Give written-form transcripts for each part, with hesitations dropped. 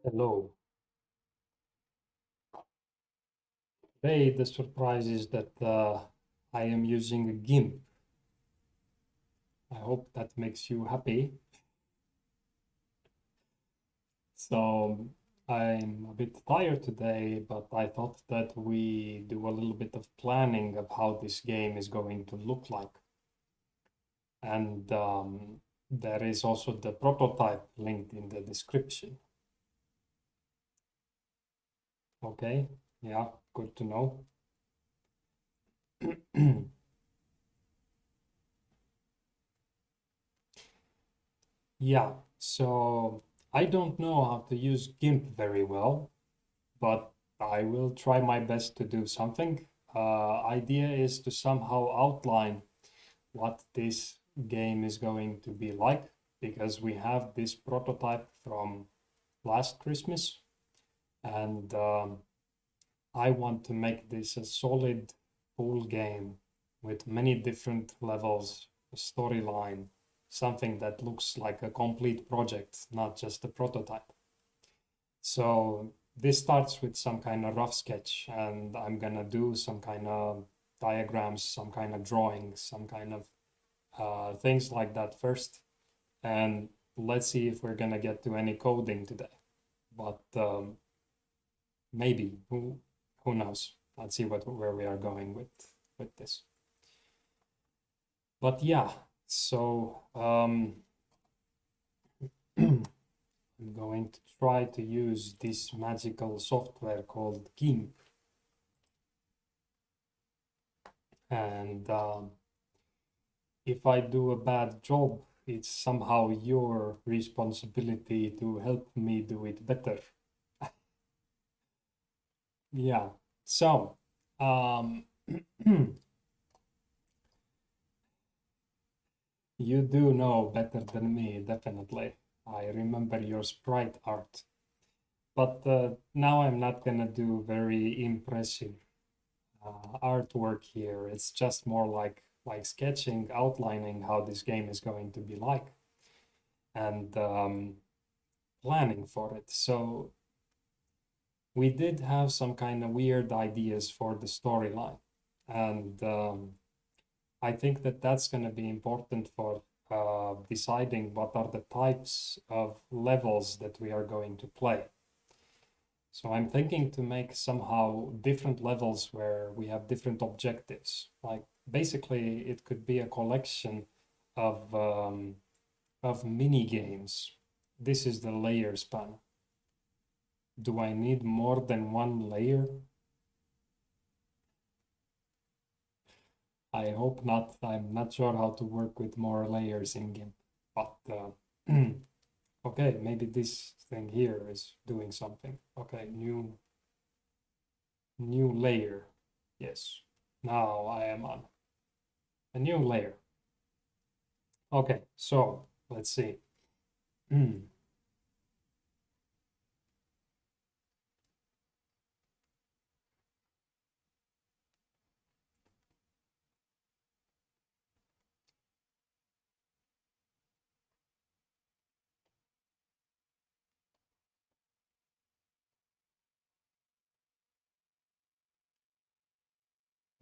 Hello. Today, the surprise is that I am using a GIMP. I hope that makes you happy. So, I'm a bit tired today, but I thought that we do a little bit of planning of how this game is going to look like. And there is also the prototype linked in the description. Okay, yeah, good to know. Yeah, so I don't know how to use GIMP very well, but I will try my best to do something. Idea is to somehow outline what this game is going to be like, because we have this prototype from last Christmas, and I want to make this a solid full game with many different levels, a storyline, something that looks like a complete project, not just a prototype. So this starts with some kind of rough sketch, and I'm gonna do some kind of diagrams, some kind of drawings, some kind of things like that first. And let's see if we're gonna get to any coding today. But maybe, who knows? Let's see where we are going with this. But yeah, so I'm going to try to use this magical software called GIMP. And if I do a bad job, it's somehow your responsibility to help me do it better. Yeah. So, um, you do know better than me, definitely. I remember your sprite art. But now I'm not gonna do very impressive artwork here. It's just more like sketching, outlining how this game is going to be like, and planning for it. So we did have some kind of weird ideas for the storyline, and I think that that's going to be important for deciding what are the types of levels that we are going to play. So I'm thinking to make somehow different levels where we have different objectives. Like basically, it could be a collection of mini games. This is the layer span. Do I need more than one layer? I hope not. I'm not sure how to work with more layers in GIMP, but okay, maybe this thing here is doing something. Okay, new layer. Yes, now I am on a new layer. Okay, so let's see.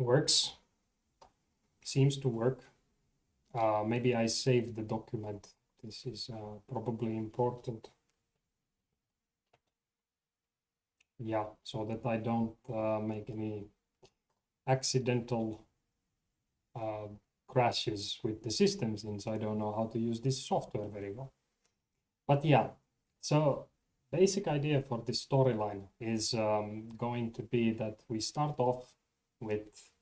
Works, seems to work. Maybe I saved the document. This is probably important. Yeah, so that I don't make any accidental uh, crashes with the system, since I don't know how to use this software very well. But yeah, so basic idea for this storyline is going to be that we start off with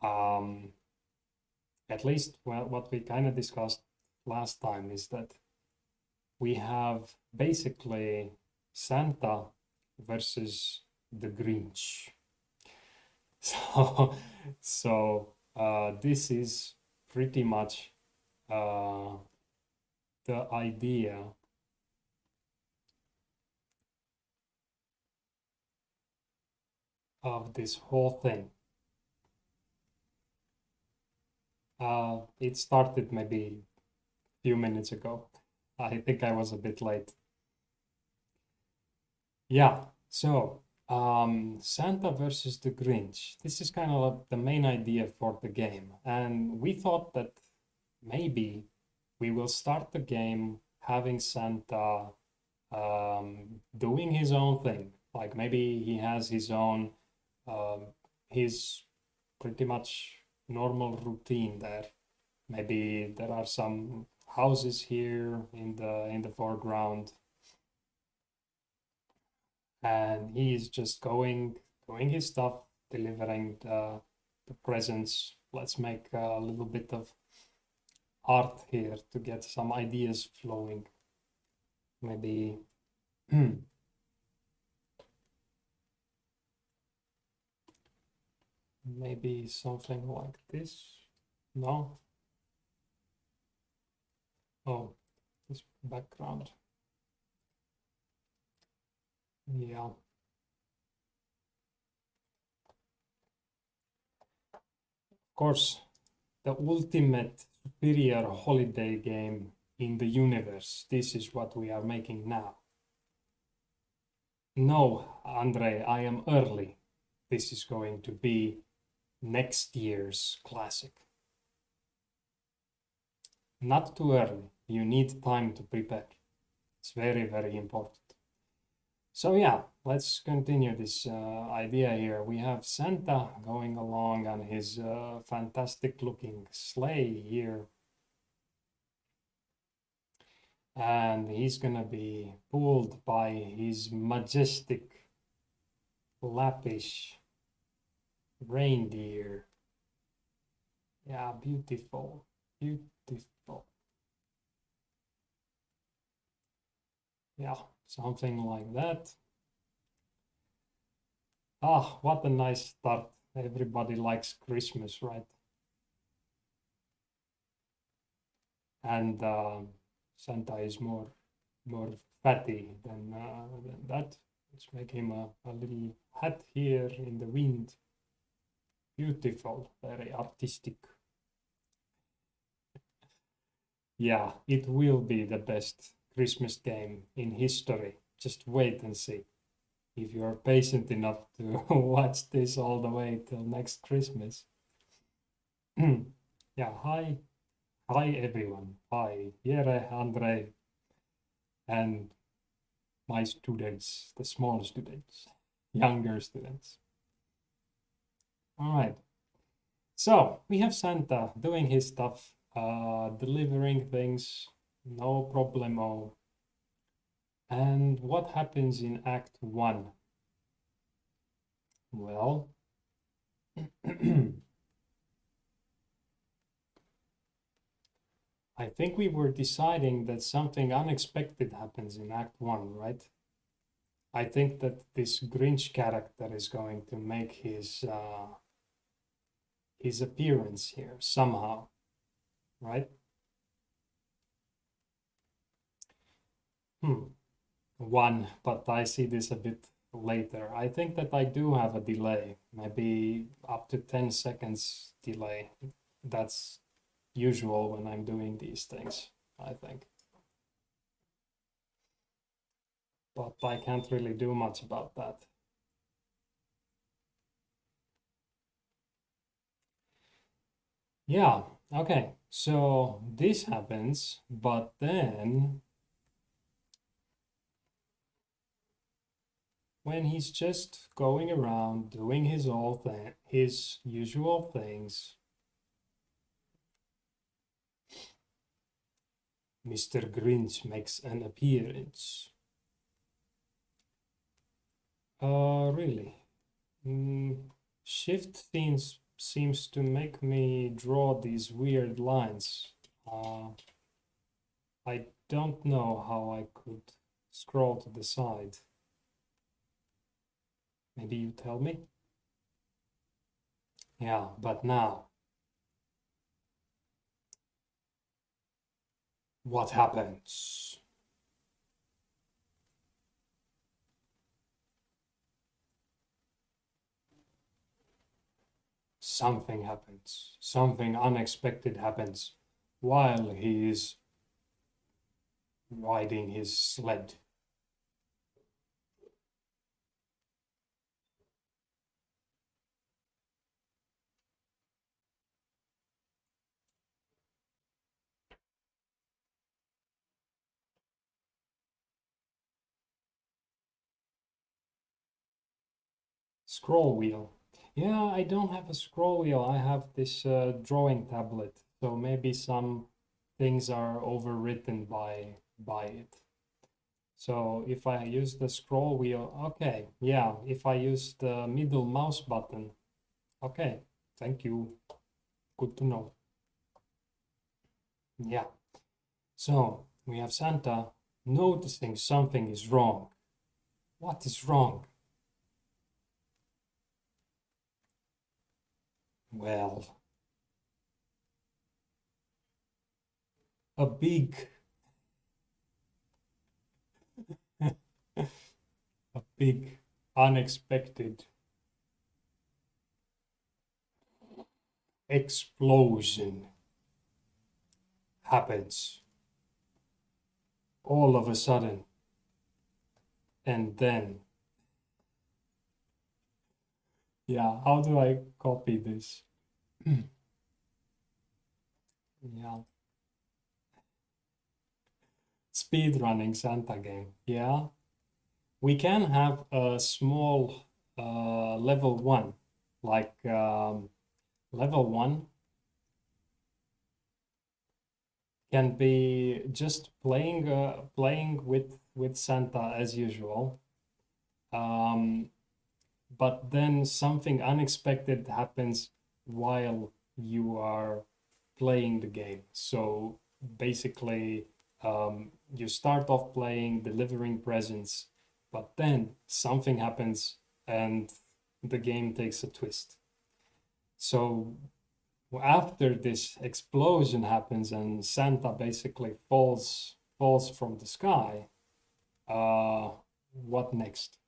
um, at least, well, what we kind of discussed last time is that we have basically Santa versus the Grinch. So, so this is pretty much uh, the idea of this whole thing. It started maybe a few minutes ago. I think I was a bit late. Yeah, so Santa versus the Grinch. This is kind of the main idea for the game. And we thought that maybe we will start the game having Santa doing his own thing. Like maybe he has his own, um, his pretty much normal routine there. Maybe there are some houses here in the foreground, and he's just doing his stuff, delivering the presents. Let's make a little bit of art here to get some ideas flowing. Maybe maybe something like this. No? Oh, this background. Yeah. Of course, the ultimate superior holiday game in the universe. This is what we are making now. No, Andre, I am early. This is going to be next year's classic. Not too early. You need time to prepare. It's very, very important. So yeah, let's continue this idea here. We have Santa going along on his fantastic looking sleigh here. And he's gonna be pulled by his majestic lappish reindeer. Yeah, beautiful, beautiful. Yeah, something like that. Ah, what a nice start. Everybody likes Christmas, right? And Santa is more fatty than that. Let's make him a little hat here in the wind. Beautiful, very artistic. Yeah, it will be the best Christmas game in history. Just wait and see. If you're patient enough to watch this all the way till next Christmas. Yeah, hi everyone. Hi, Jere, Andre, and my students, the small students, younger students. All right. So we have Santa doing his stuff, delivering things, no problemo. And what happens in Act 1? Well, I think we were deciding that something unexpected happens in Act 1, right? I think that this Grinch character is going to make his appearance here somehow, right? Hmm. One, but I see this a bit later. I think that I do have a delay, maybe up to 10 seconds delay. That's usual when I'm doing these things, I think. But I can't really do much about that. Yeah, okay. So this happens, but then when he's just going around doing his usual things, Mr. Grinch makes an appearance. Really? Shift seems to make me draw these weird lines. I don't know how I could scroll to the side. Maybe you tell me? Yeah, but now, what happens? Something happens. Something unexpected happens while he is riding his sled. Scroll wheel. Yeah, I don't have a scroll wheel. I have this drawing tablet, so maybe some things are overwritten by it. So if I use the scroll wheel, okay, yeah, if I use the middle mouse button, okay, thank you. Good to know. Yeah. So we have Santa noticing something is wrong. What is wrong? Well, a big, a big, unexpected explosion happens all of a sudden. And then, yeah, how do I copy this? Yeah, speed running Santa game. Yeah, we can have a small level one, like level one can be just playing with Santa as usual. Um, but then something unexpected happens while you are playing the game. So basically, you start off playing, delivering presents, but then something happens and the game takes a twist. So after this explosion happens and Santa basically falls from the sky, uh, what next?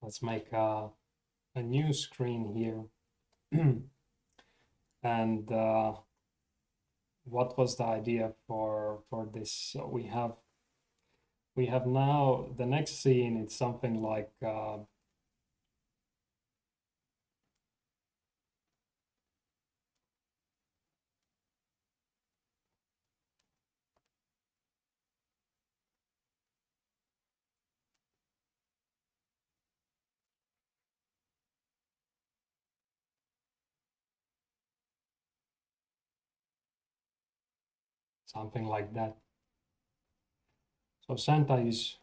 Let's make a new screen here. And what was the idea for this? So we have now the next scene. It's something like something like that. So Santa is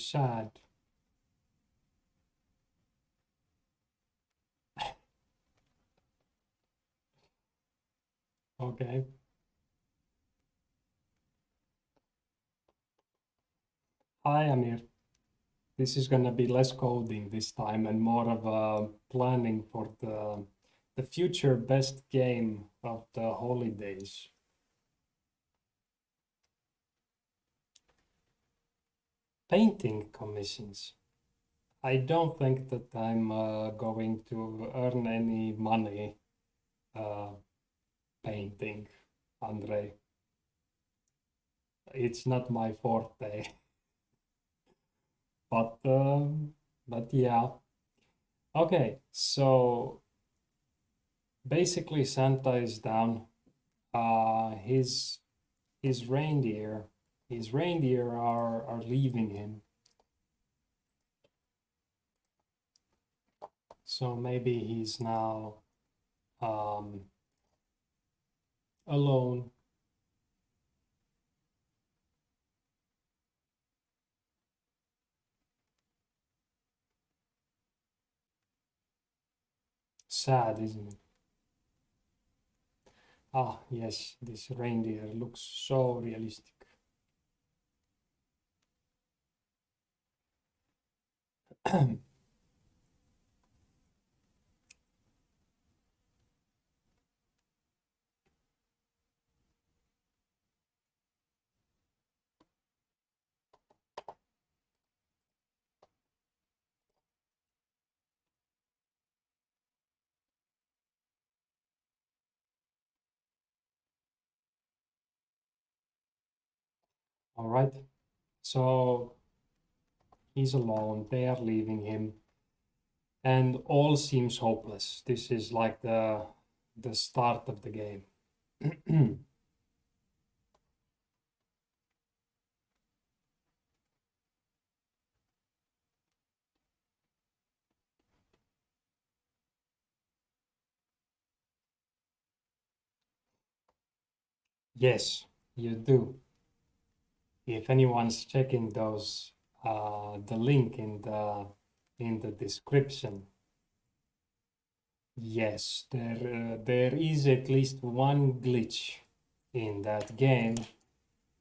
sad. Okay. Hi, Amir. This is gonna be less coding this time and more of a planning for the future best game of the holidays. Painting commissions. I don't think that I'm going to earn any money uh, painting, Andre. It's not my forte. But yeah. Okay, so basically Santa is down. His his reindeer his reindeer are leaving him. So maybe he's now um, alone. Sad, isn't it? Ah, yes, this reindeer looks so realistic. All right, so he's alone. They are leaving him, and all seems hopeless. This is like the start of the game. Yes, you do. If anyone's checking those, the link in the description. Yes, there is at least one glitch in that game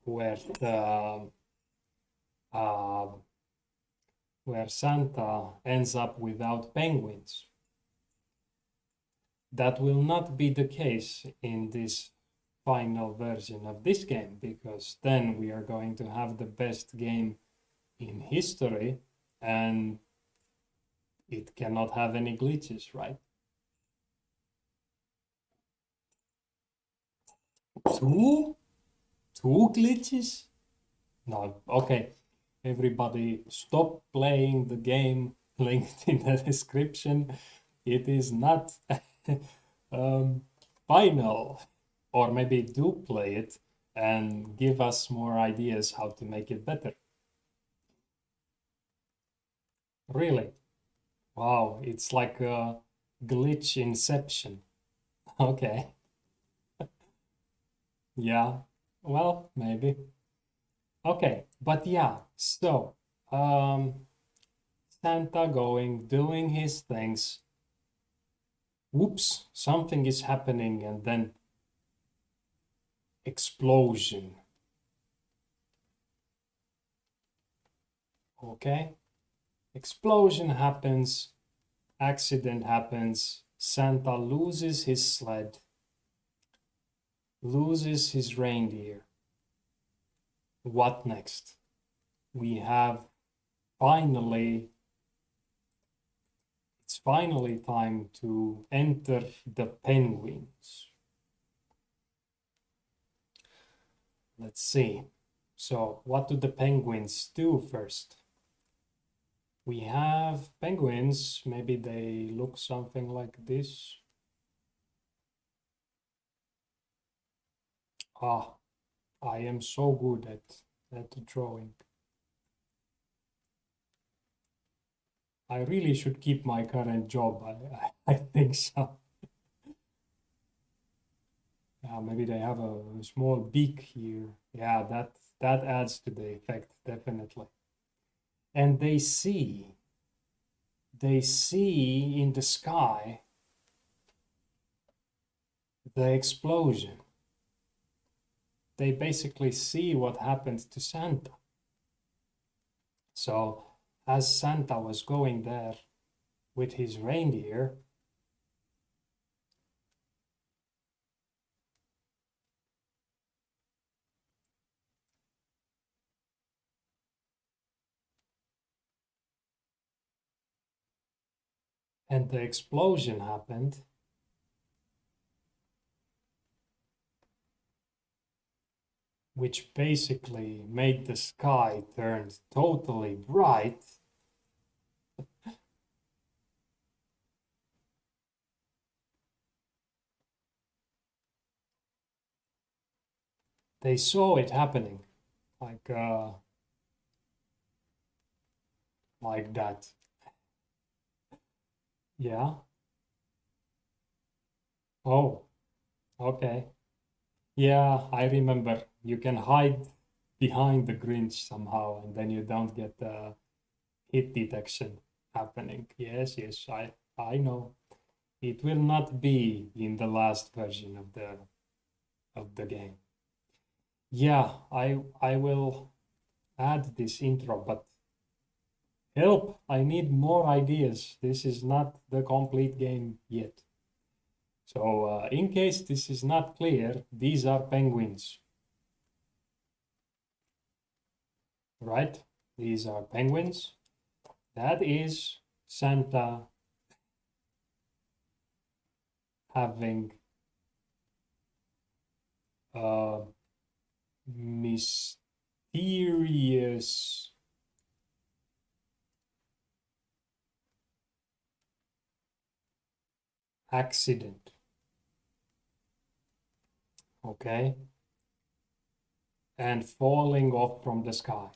where the uh, where Santa ends up without penguins. That will not be the case in this final version of this game, because then we are going to have the best game in history and it cannot have any glitches, right? Two? Two glitches? No, okay. Everybody stop playing the game linked in the description. It is not um, final. Or maybe do play it and give us more ideas how to make it better. Really? Wow, it's like a glitch inception. Okay. Yeah. Well, maybe. Okay, but yeah, so Santa going, doing his things. Whoops, something is happening, and then explosion. Okay? Explosion happens, accident happens, Santa loses his sled, loses his reindeer. What next? We have finally, it's finally time to enter the penguins. Let's see. So, what do the penguins do first? We have penguins, maybe they look something like this. Ah, I am so good at drawing. I really should keep my current job. I think so. Yeah, maybe they have a small beak here. Yeah, that adds to the effect, definitely. And they see in the sky the explosion. They basically see what happened to Santa. So as Santa was going there with his reindeer, and the explosion happened, which basically made the sky turn totally bright. They saw it happening, like like that. Yeah. Oh, okay. Yeah, I remember. You can hide behind the Grinch somehow, and then you don't get hit detection happening. Yes, yes, I know. It will not be in the last version of the game. Yeah, I will add this intro, but help, I need more ideas. This is not the complete game yet. So, in case this is not clear, these are penguins, right? These are penguins. That is Santa having a mysterious accident. Okay? And falling off from the sky.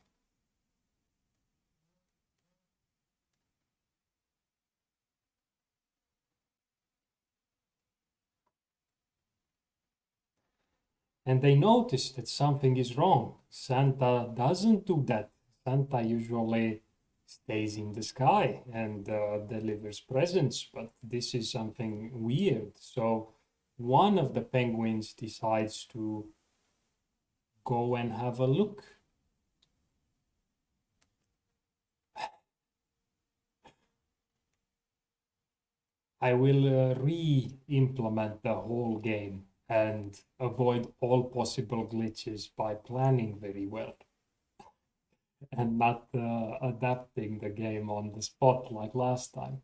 and they notice that something is wrong. Santa doesn't do that. Santa usually stays in the sky and delivers presents, but this is something weird. So one of the penguins decides to go and have a look. I will re-implement the whole game and avoid all possible glitches by planning very well and not adapting the game on the spot like last time.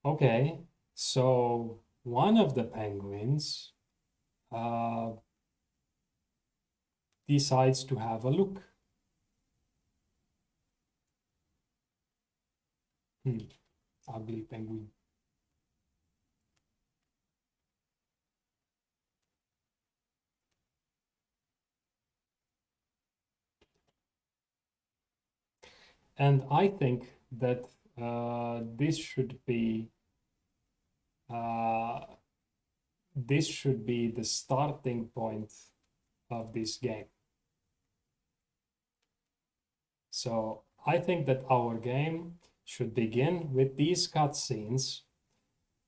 Okay, so one of the penguins uh, decides to have a look. Hmm, ugly penguin. And I think that uh, this should be the starting point of this game. So I think that our game should begin with these cutscenes.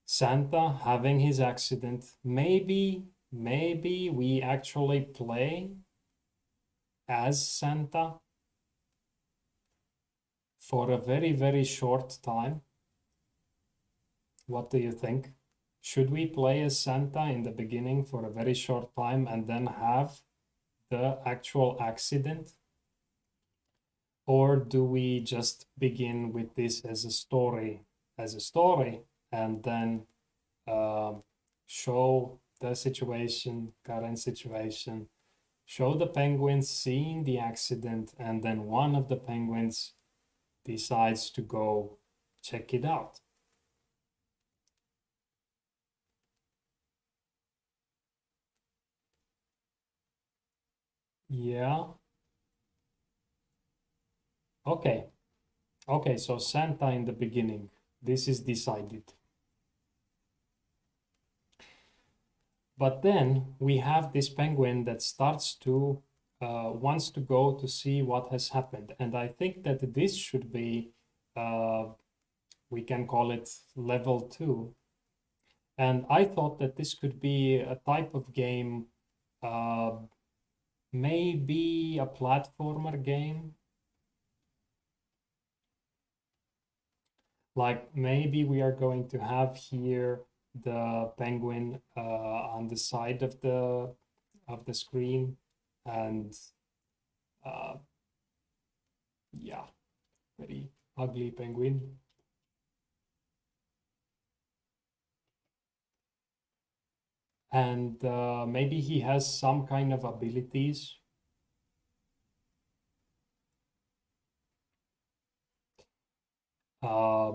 Santa having his accident. Maybe we actually play as Santa for a very, very short time. What do you think? Should we play as Santa in the beginning for a very short time and then have the actual accident? Or do we just begin with this as a story, and then show the situation, current situation, show the penguins seeing the accident, and then one of the penguins decides to go check it out? Yeah. Okay. Okay, so Santa in the beginning. This is decided. But then we have this penguin that starts to wants to go to see what has happened. And I think that this should be, we can call it level 2. And I thought that this could be a type of game, uh, maybe a platformer game. Like maybe we are going to have here the penguin on the side of the screen, and uh, yeah, very ugly penguin. And maybe he has some kind of abilities. Uh,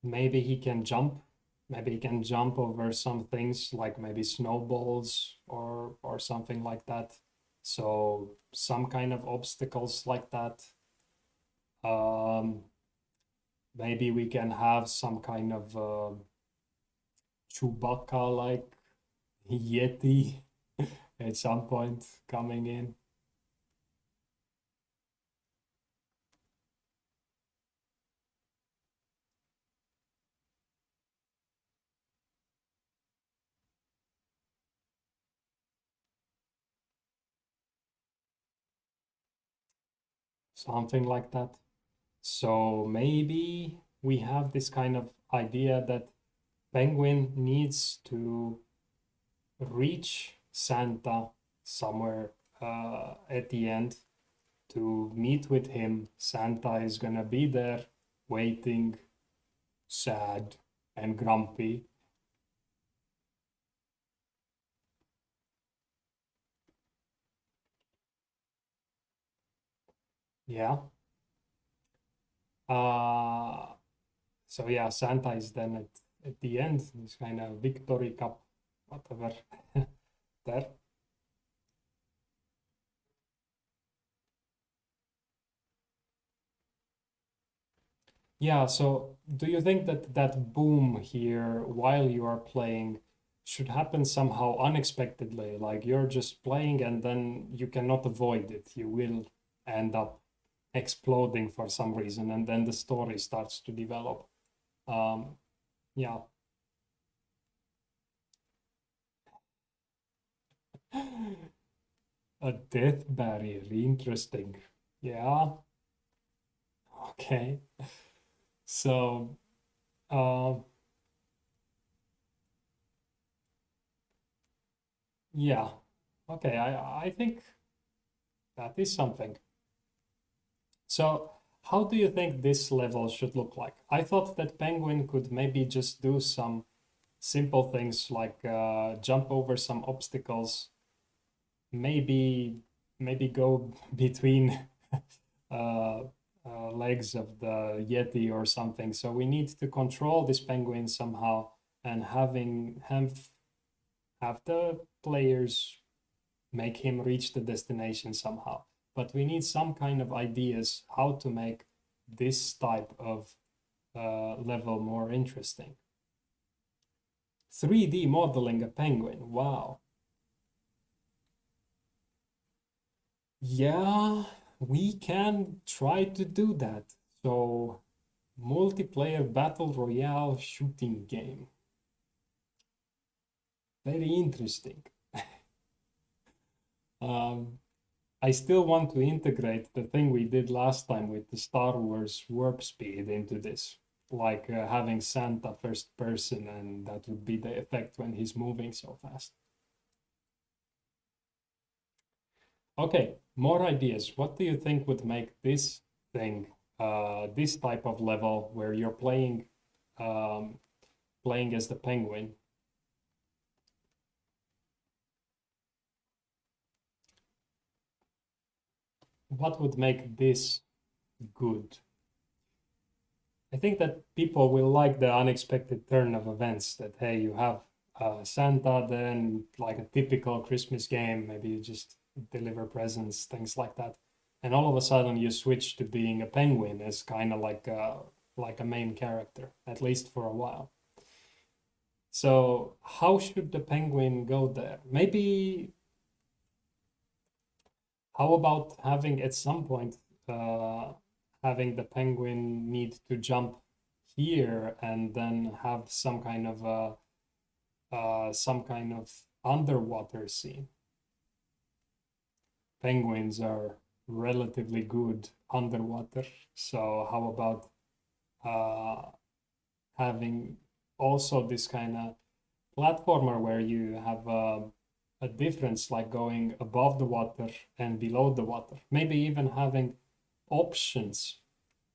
maybe he can jump. Maybe he can jump over some things like maybe snowballs or something like that. So some kind of obstacles like that. Um, maybe we can have some kind of Chewbacca like Yeti at some point coming in. Something like that. So maybe we have this kind of idea that Penguin needs to reach Santa somewhere at the end to meet with him. Santa is gonna be there waiting, sad and grumpy. Yeah. Uh, so yeah, Santa is then at the end, this kind of victory cup, whatever there. Yeah, so do you think that that boom here while you are playing should happen somehow unexpectedly. Like you're just playing and then you cannot avoid it. You will end up exploding for some reason, and then the story starts to develop. Um, yeah. A death barrier. Interesting. Yeah. Okay. So, uh, yeah. Okay. I think that is something. So, how do you think this level should look like? I thought that Penguin could maybe just do some simple things like jump over some obstacles, maybe go between uh, legs of the Yeti or something. So we need to control this penguin somehow and have the players make him reach the destination somehow. But we need some kind of ideas how to make this type of level more interesting. 3D modeling a penguin. Wow. Yeah, we can try to do that. So, multiplayer battle royale shooting game. Very interesting. Um, I still want to integrate the thing we did last time with the Star Wars warp speed into this, like having Santa first person, and that would be the effect when he's moving so fast. Okay, more ideas. What do you think would make this thing, this type of level where you're um, playing as the penguin? What would make this good? I think that people will like the unexpected turn of events that, hey, you have Santa, then like a typical Christmas game, maybe you just deliver presents, things like that. And all of a sudden you switch to being a penguin as kind of like a main character, at least for a while. So how should the penguin go there? Maybe how about having at some point uh, having the penguin need to jump here and then have some kind of underwater scene. Penguins are relatively good underwater, so how about uh, having also this kind of platformer where you have a difference like going above the water and below the water. Maybe even having options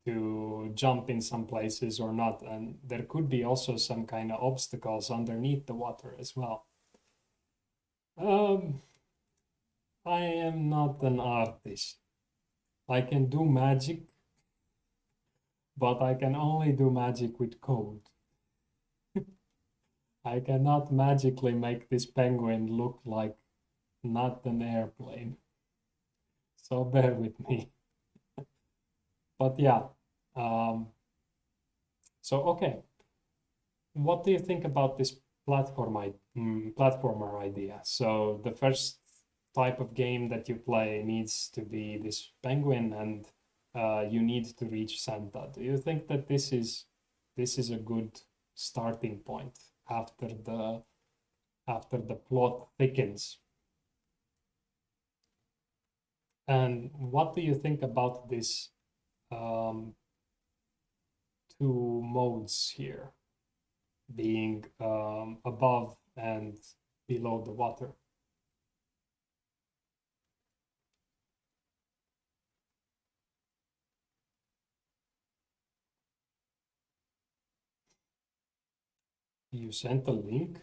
to jump in some places or not. And there could be also some kind of obstacles underneath the water as well. Um, I am not an artist. I can do magic, but I can only do magic with code. I cannot magically make this penguin look like not an airplane. So bear with me. But yeah, um, so okay. What do you think about this platformer idea? So the first type of game that you play needs to be this penguin, and you need to reach Santa. Do you think that this is a good starting point after the plot thickens? And what do you think about this um, two modes here, being above and below the water? You sent a link.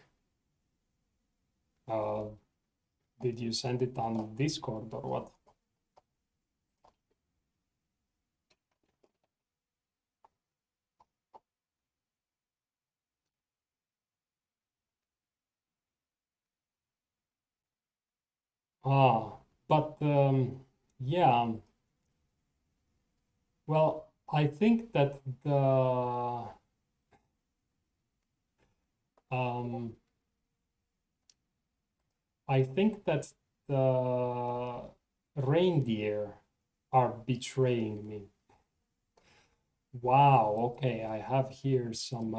Uh, did you send it on Discord or what? But yeah, well, I think that um, I think that the reindeer are betraying me. Wow, okay, I have here some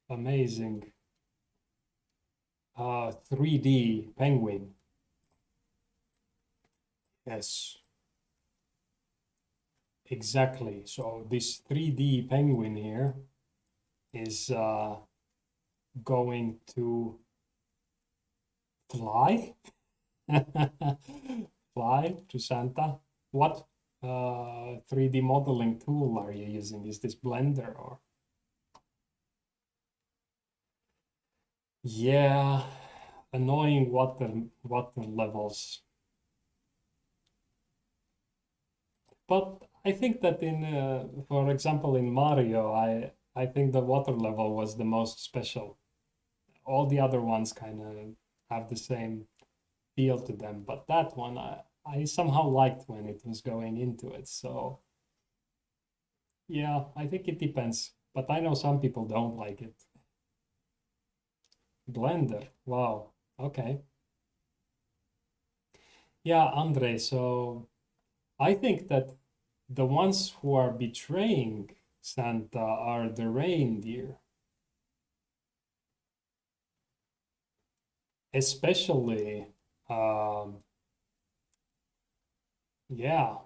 amazing 3D penguin. Yes, exactly. So this 3D penguin here is going to fly, fly to Santa. What 3D modeling tool are you using? Is this Blender or? Yeah, annoying water levels. But I think that for example, in Mario, I think the water level was the most special. All the other ones kind of have the same feel to them, but that one I somehow liked when it was going into it. So yeah, I think it depends. But I know some people don't like it. Blender, wow. Okay. Yeah, Andre, so I think that the ones who are betraying Santa are the reindeer, especially, um, yeah,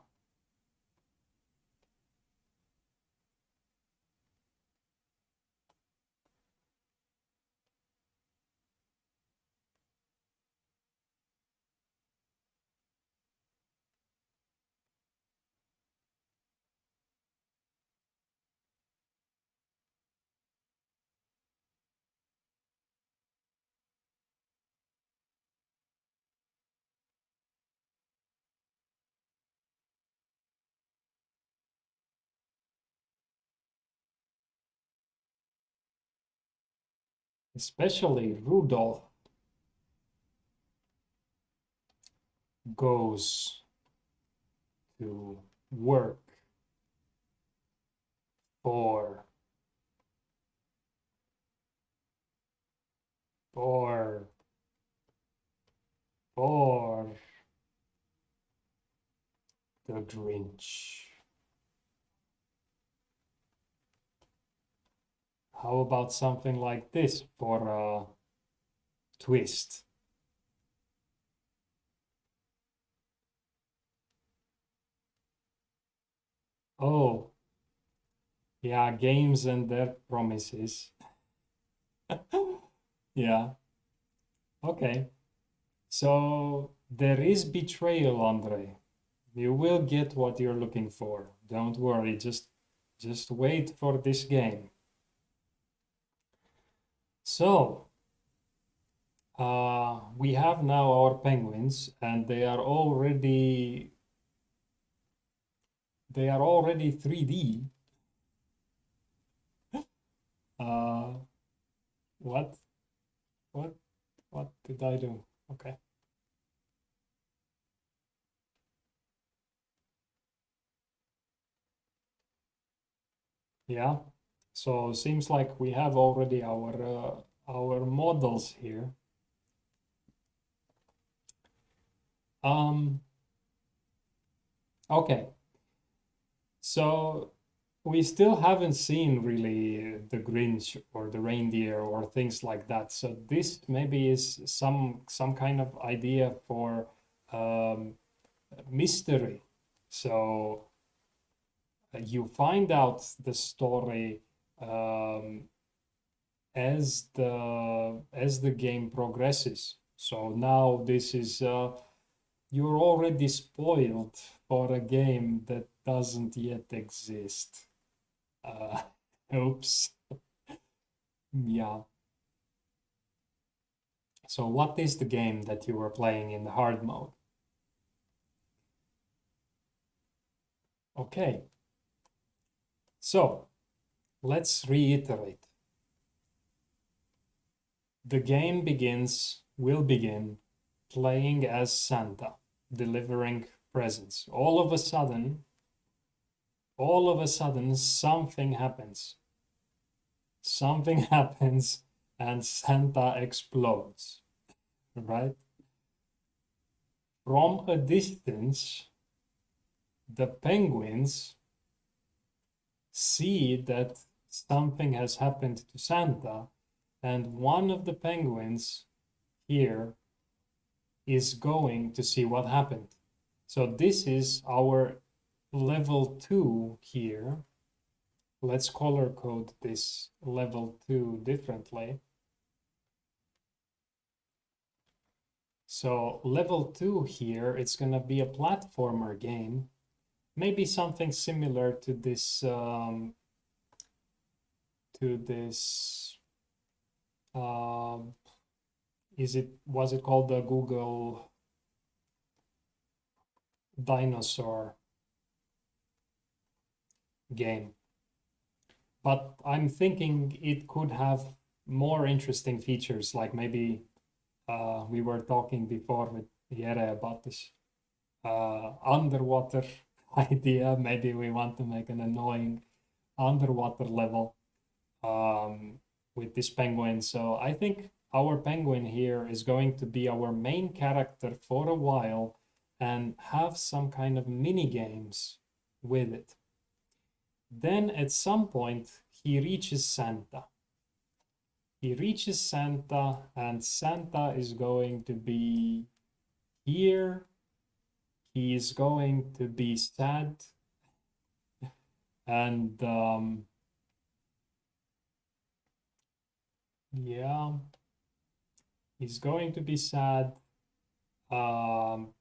especially Rudolph goes to work for for for the Grinch. How about something like this for a twist? Oh, yeah, games and their promises. Yeah, okay. So there is betrayal, Andre. You will get what you're looking for. Don't worry, just wait for this game. So, we have now our penguins and they are already 3D. Uh, what what what did I do? Okay. Yeah. So seems like we have already our models here. Um, okay. So we still haven't seen really the Grinch or the reindeer or things like that. So this maybe is some kind of idea for um, mystery. So you find out the story um, as the game progresses. So now this is you're already spoiled for a game that doesn't yet exist. Uh, oops. Yeah. So what is the game that you were playing in the hard mode? Okay. So let's reiterate. The game will begin playing as Santa, delivering presents. All of a sudden, something happens. Something happens and Santa explodes, right? from a distance, the penguins see that something has happened to Santa, and one of the penguins here is going to see what happened. So this is our level 2 here. Let's color code this level 2 differently. So level 2 here, it's going to be a platformer game. Maybe something similar to this um, was it called the Google dinosaur game? But I'm thinking it could have more interesting features, like maybe we were talking before with Jere about this underwater idea. Maybe we want to make an annoying underwater level with this penguin. So I think our penguin here is going to be our main character for a while and have some kind of mini games with it. Then at some point he reaches Santa. He reaches Santa, and Santa is going to be here. He is going to be sad, and yeah, he's going to be sad um,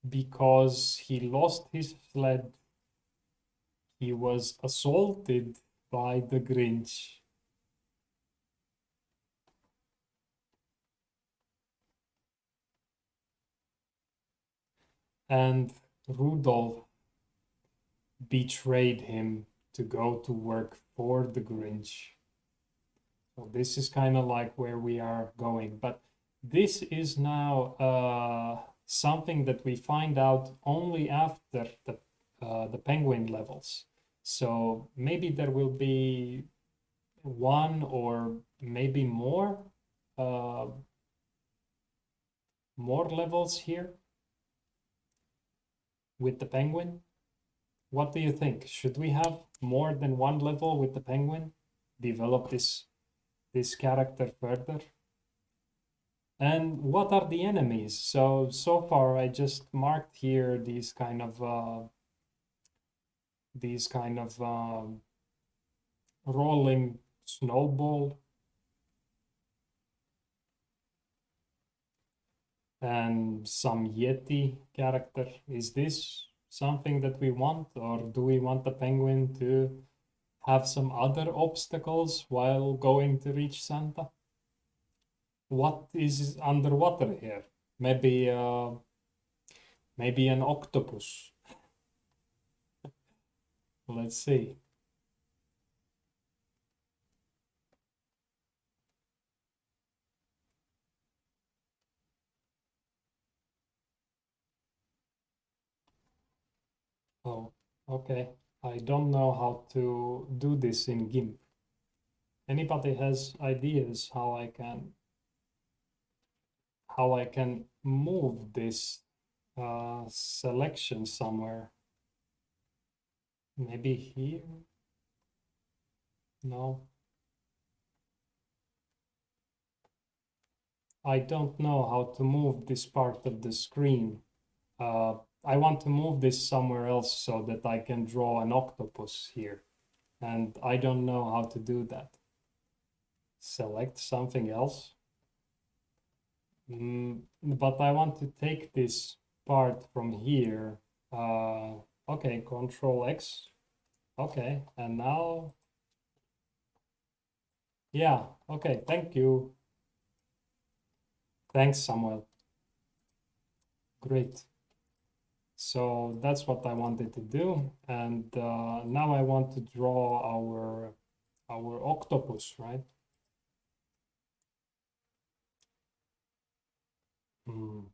because he lost his sled. He was assaulted by the Grinch. And Rudolph betrayed him to go to work for the Grinch. So this is kind of like where we are going. But this is now something that we find out only after the penguin levels. So maybe there will be one or maybe uh, more levels here with the penguin. What do you think? Should we have more than one level with the penguin? Develop this character further? And what are the enemies? So far I just marked here these kind of rolling snowball and some Yeti character. Is this something that we want, or do we want the penguin to have some other obstacles while going to reach Santa? What is underwater here? Maybe maybe an octopus. Let's see. Oh, okay. I don't know how to do this in GIMP. Anybody has ideas how I can move this selection somewhere? Maybe here? No. I don't know how to move this part of the screen. I want to move this somewhere else so that I can draw an octopus here. And I don't know how to do that. Select something else. But I want to take this part from here. Okay, Control X. Okay, and now, yeah, okay, thank you. Thanks, Samuel. Great. So that's what I wanted to do. And now I want to draw our octopus, right? Hmm.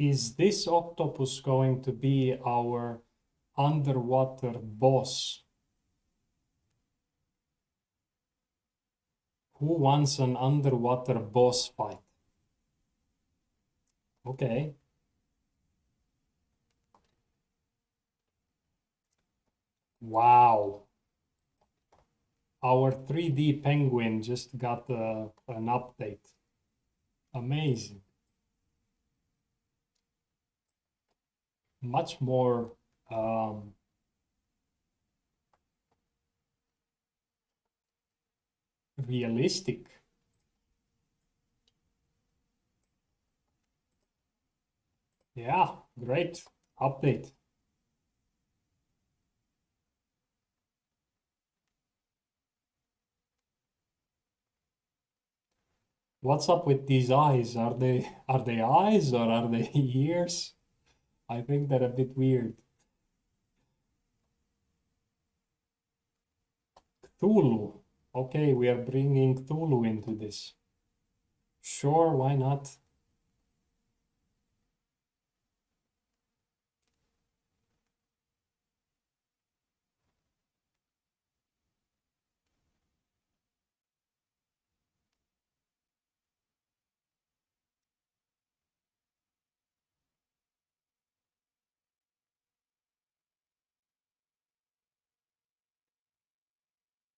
Is this octopus going to be our underwater boss? Who wants an underwater boss fight? Okay. Wow. Our 3D penguin just got an update. Amazing. Much more realistic. Yeah, great update. What's up with these eyes? Are they eyes or are they ears? I think they're a bit weird. Cthulhu. Okay, we are bringing Cthulhu into this. Sure, why not?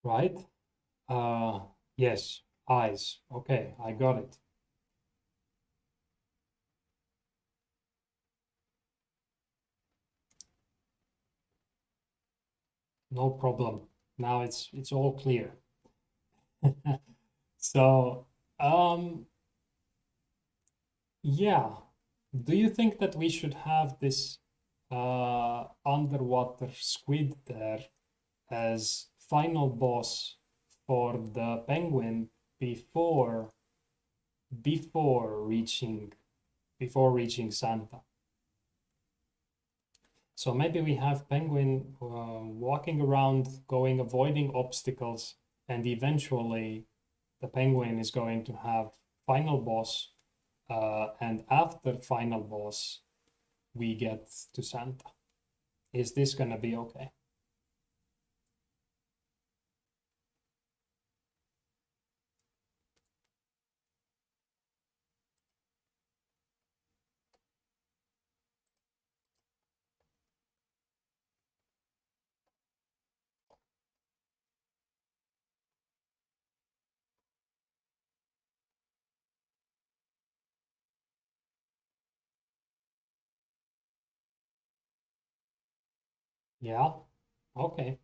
Right? Uh, yes, eyes. Okay, I got it. No problem. Now it's all clear. So, yeah. Do you think that we should have this underwater squid there as final boss for the penguin before before reaching before reaching Santa? So maybe we have penguin walking around, going avoiding obstacles, and eventually the penguin is going to have final boss, and after final boss, we get to Santa. Is this gonna be okay? Yeah. Okay.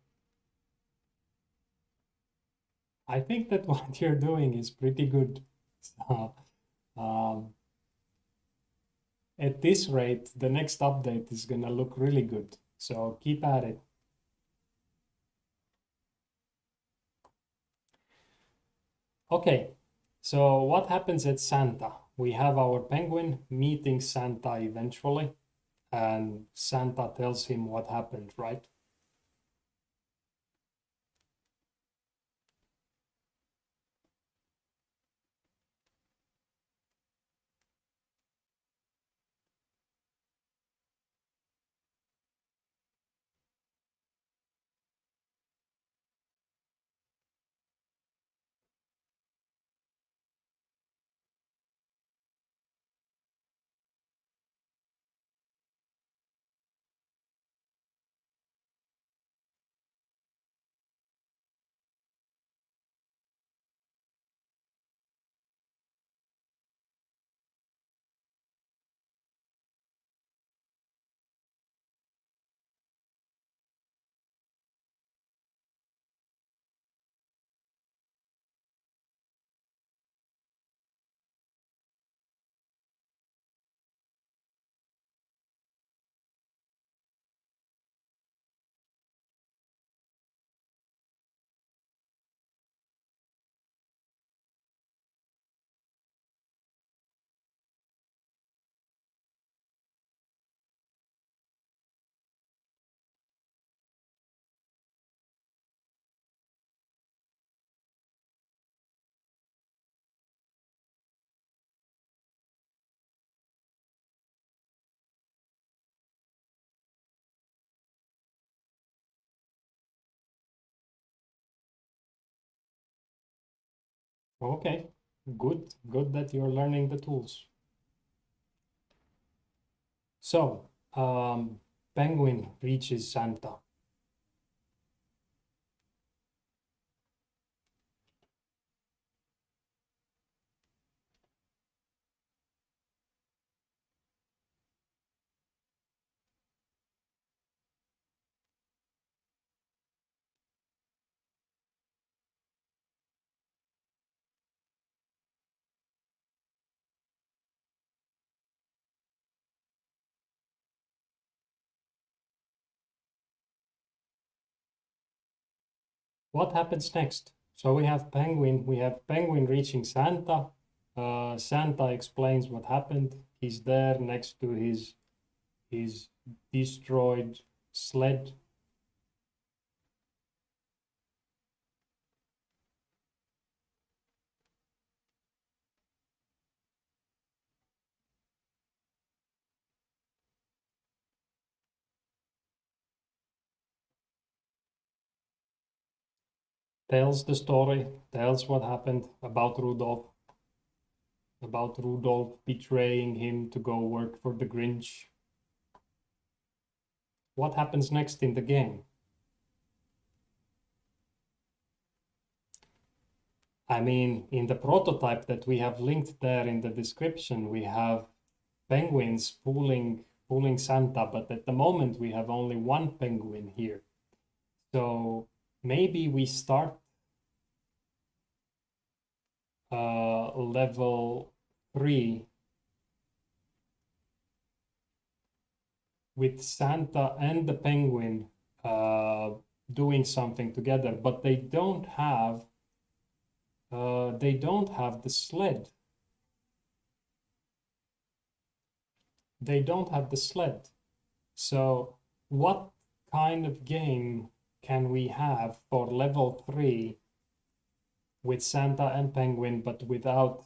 I think that what you're doing is pretty good. So, um, at this rate, the next update is gonna look really good. So keep at it. Okay, so what happens at Santa? We have our penguin meeting Santa eventually, and Santa tells him what happened, right? Okay, good that you're learning the tools. So, Penguin reaches Santa. What happens next? So we have Penguin reaching Santa. Santa explains what happened. He's there next to his destroyed sled. Tells the story, tells what happened about Rudolph betraying him to go work for the Grinch. What happens next in the game? I mean, in the prototype that we have linked there in the description, we have penguins pulling Santa, but at the moment we have only one penguin here. So maybe we start level 3 with Santa and the penguin uh, doing something together, but they don't have the sled. They don't have the sled. So what kind of game can we have for level 3 with Santa and penguin, but without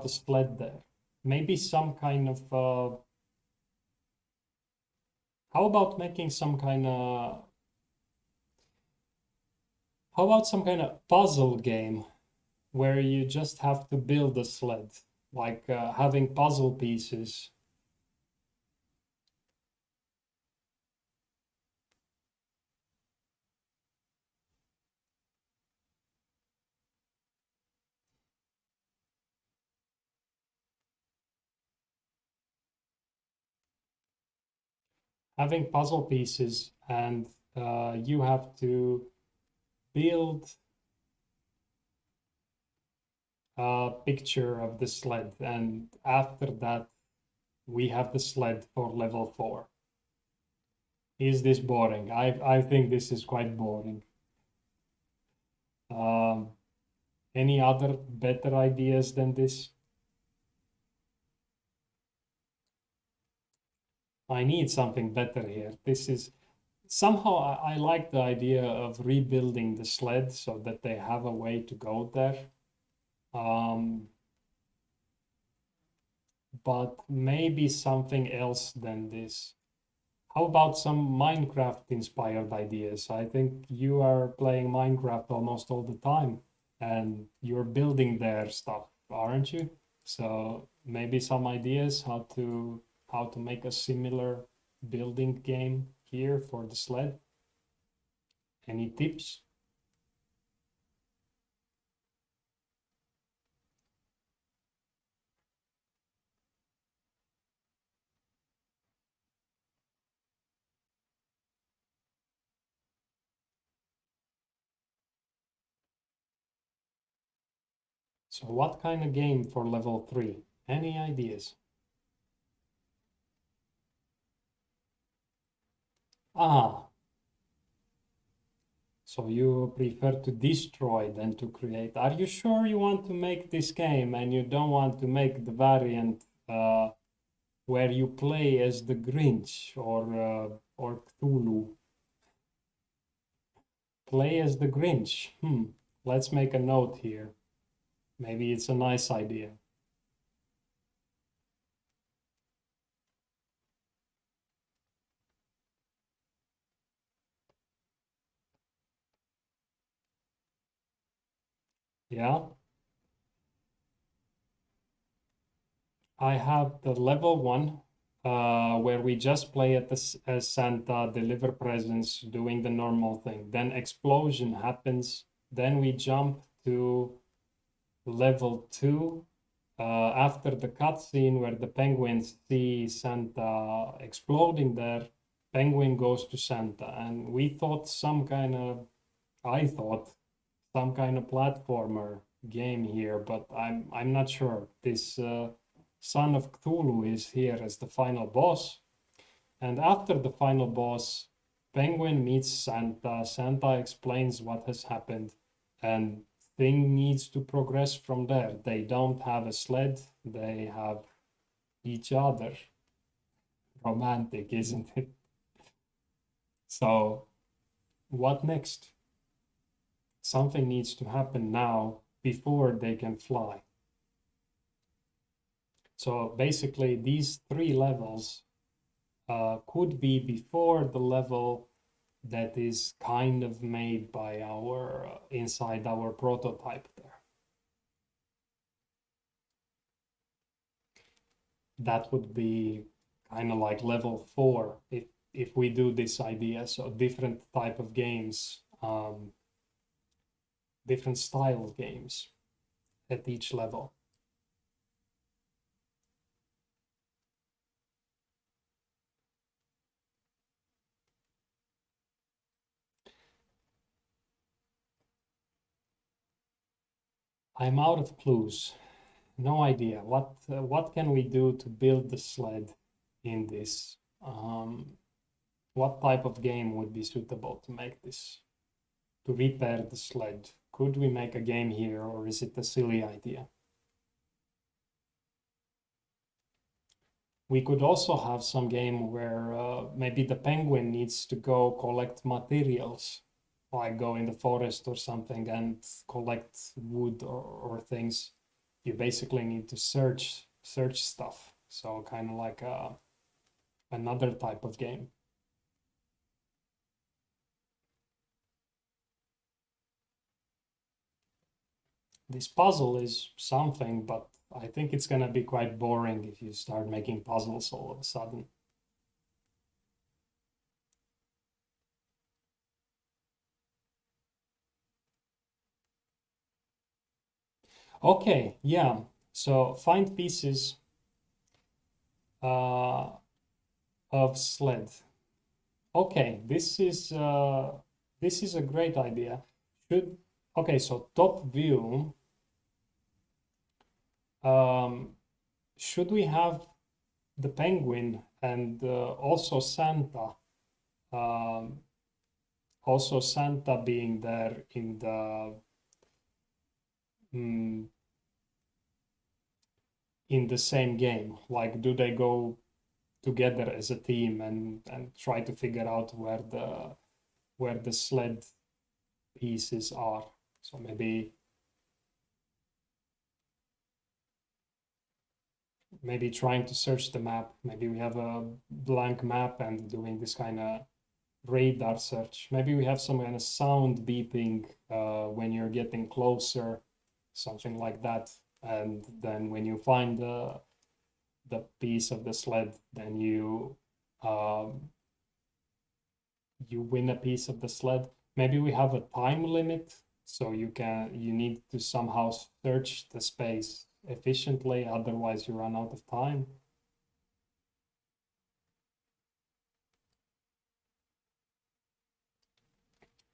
a sled there? Maybe some kind of how about making some kind of how about some kind of puzzle game where you just have to build a sled, like having puzzle pieces. Having puzzle pieces, and you have to build a picture of the sled, and after that we have the sled for level 4. Is this boring? I think this is quite boring. um, any other better ideas than this? I need something better here. This is somehow I like the idea of rebuilding the sled so that they have a way to go there. Um, but maybe something else than this. How about some Minecraft inspired ideas? I think you are playing Minecraft almost all the time and you're building their stuff, aren't you? So maybe some ideas how to make a similar building game here for the sled. Any tips? So what kind of game for level 3? Any ideas? Ah, so you prefer to destroy than to create. Are you sure you want to make this game and you don't want to make the variant where you play as the Grinch or Cthulhu? Play as the Grinch. Let's make a note here. Maybe it's a nice idea. Yeah. I have the level one, where we just play as Santa, deliver presents, doing the normal thing. Then explosion happens. Then we jump to level two, after the cutscene where the penguins see Santa exploding there. Penguin goes to Santa, and we thought I thought some kind of platformer game here, but I'm not sure. This Son of Cthulhu is here as the final boss, and after the final boss, Penguin meets Santa. Santa explains what has happened, and thing needs to progress from there. They don't have a sled; they have each other. Romantic, isn't it? So, what next? Something needs to happen now before they can fly. So basically, these three levels could be before the level that is kind of made by our inside our prototype there. That would be kind of like level 4 if we do this idea. So different type of games, different style games at each level. I'm out of clues. No idea. What can we do to build the sled in this? What type of game would be suitable to make this, to repair the sled? Could we make a game here, or is it a silly idea? We could also have some game where maybe the penguin needs to go collect materials, like go in the forest or something and collect wood or things. You basically need to search stuff. So kind of like another type of game. This puzzle is something, but I think it's gonna be quite boring if you start making puzzles all of a sudden. Okay, yeah. So find pieces uh, of sled. Okay, this is a great idea. Should Okay, so top view. Should we have the penguin and also Santa? Um, Also Santa being there in mm, the same game. Like, do they go together as a team and try to figure out where the sled pieces are? So maybe trying to search the map. Maybe we have a blank map and doing this kind of radar search. Maybe we have some kind of sound beeping when you're getting closer, something like that. And then when you find the piece of the sled, then um, you win a piece of the sled. Maybe we have a time limit, so you need to somehow search the space efficiently, otherwise you run out of time.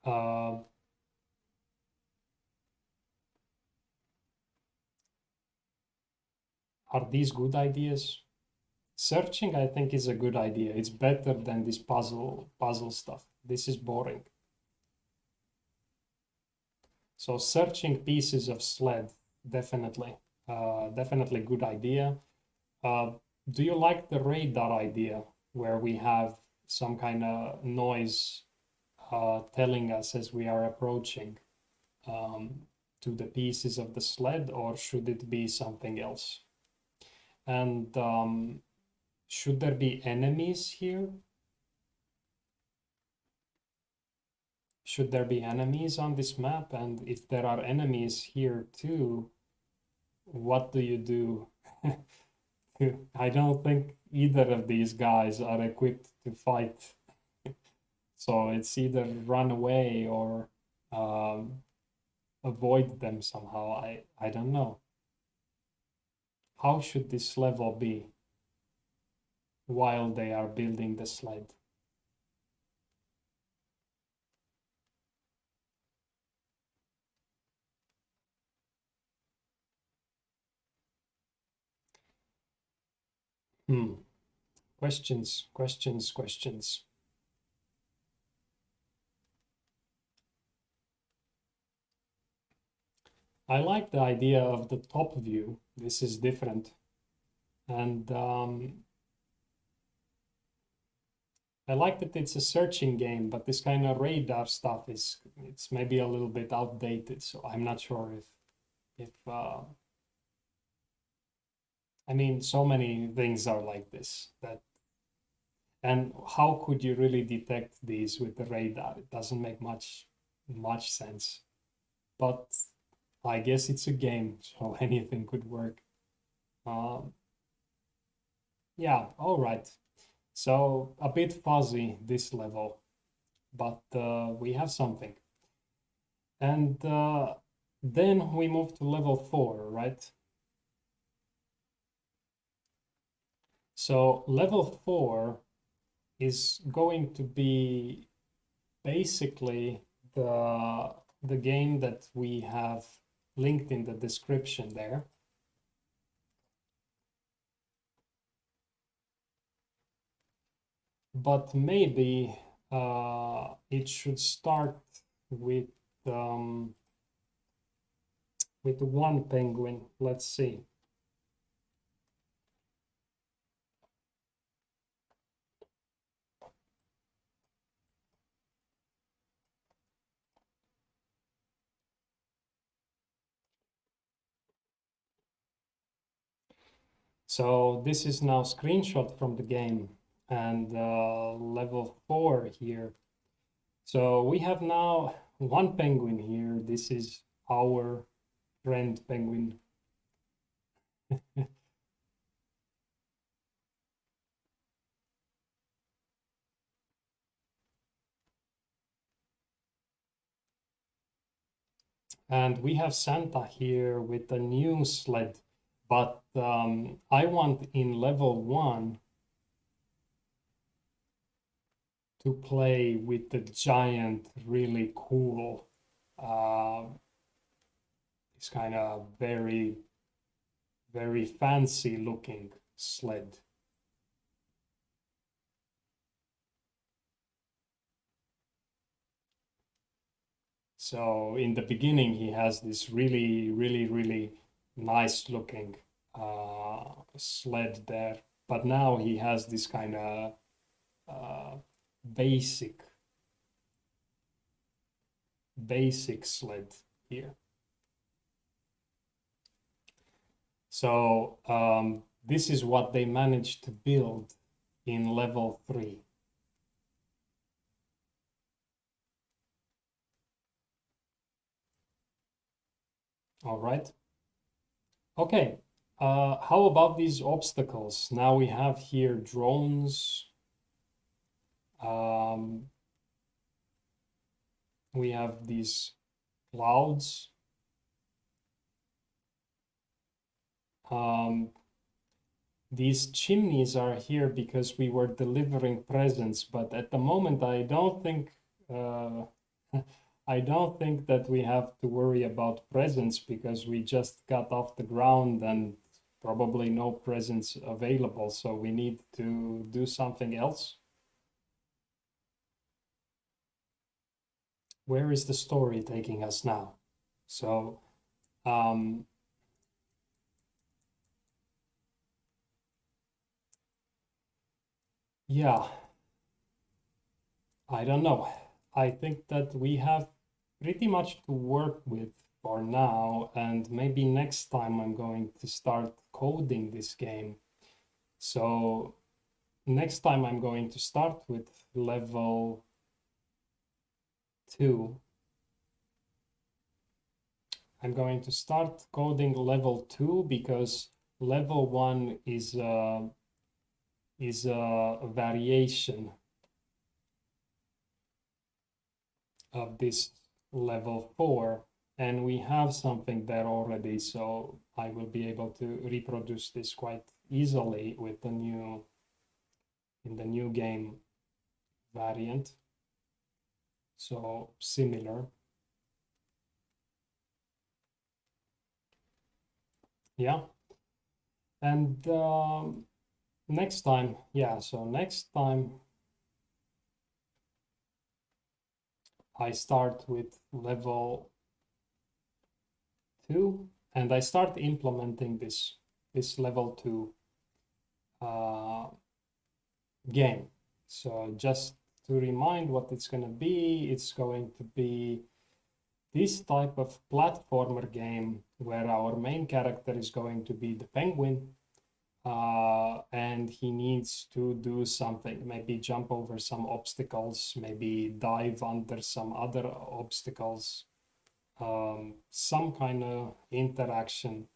Uh, are these good ideas? Searching, I think, is a good idea. It's better than this puzzle stuff. This is boring. So searching pieces of sled, definitely, definitely good idea. Uh, do you like the radar idea where we have some kind of noise telling us as we are approaching to the pieces of the sled, or should it be something else? And should there be enemies here? Should there be enemies on this map? And if there are enemies here too, what do you do? I don't think either of these guys are equipped to fight. So it's either run away or avoid them somehow. I don't know. How should this level be while they are building the sled? Hmm. Questions, questions, questions. I like the idea of the top view. This is different. And I like that it's a searching game, but this kind of radar stuff it's maybe a little bit outdated. So I'm not sure if I mean, so many things are like this that, and how could you really detect these with the radar? It doesn't make much sense. But I guess it's a game, so anything could work. Um, yeah, all right. So a bit fuzzy this level, but we have something. And then we move to level 4, right? So level 4 is going to be basically the game that we have linked in the description there. But maybe it should start with one penguin. Let's see. So this is now screenshot from the game and level 4 here. So we have now one penguin here. This is our friend penguin. And we have Santa here with a new sled. But I want in level 1 to play with the giant, really cool, it's kind of very, very fancy looking sled. So in the beginning, he has this really, really, really nice looking sled there. But now he has this kind of uh, basic sled here. So this is what they managed to build in level 3. All right. Okay. How about these obstacles? Now we have here drones. We have these clouds. These chimneys are here because we were delivering presents, but at the moment I don't think I don't think that we have to worry about presents because we just got off the ground and probably no presents available, so we need to do something else. Where is the story taking us now? So yeah, I don't know. I think that we have pretty much to work with for now, and maybe next time I'm going to start coding this game. So next time I'm going to start with level 2. I'm going to start coding level 2 because level 1 is a variation of this level 4, and we have something there already, so I will be able to reproduce this quite easily with the new in the new game variant. So similar. Yeah. And next time, so next time I start with level 2 and I start implementing this level 2 game. So just to remind what it's going to be this type of platformer game where our main character is going to be the penguin, and he needs to do something, maybe jump over some obstacles, maybe dive under some other obstacles, some kind of interaction.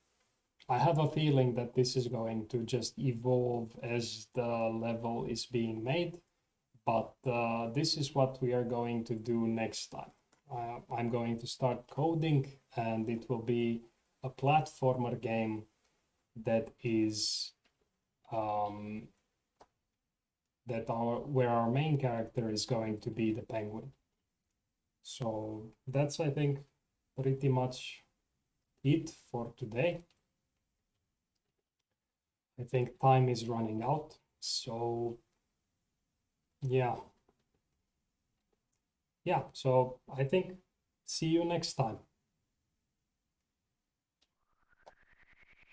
I have a feeling that this is going to just evolve as the level is being made, but this is what we are going to do next time. I'm going to start coding, and it will be a platformer game that is where our main character is going to be the penguin. So that's, I think, pretty much it for today. I think time is running out. So yeah. So I think see you next time.